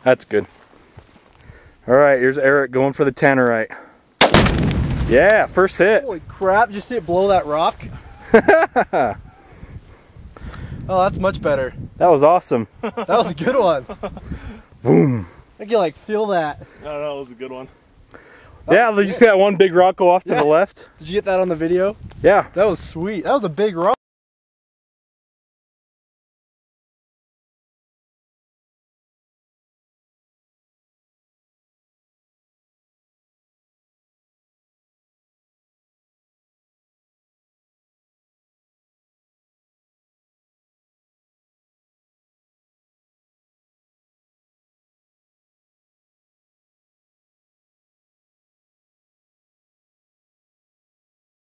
That's good. All right, here's Eric going for the tannerite. Yeah, first hit. Holy crap, did you see it blow that rock? Oh, that's much better. That was awesome. That was a good one. Boom. I can like feel that. No, that was a good one. Yeah, did you see that one big rock go off to the left? Did you get that on the video? Yeah. That was sweet. That was a big rock.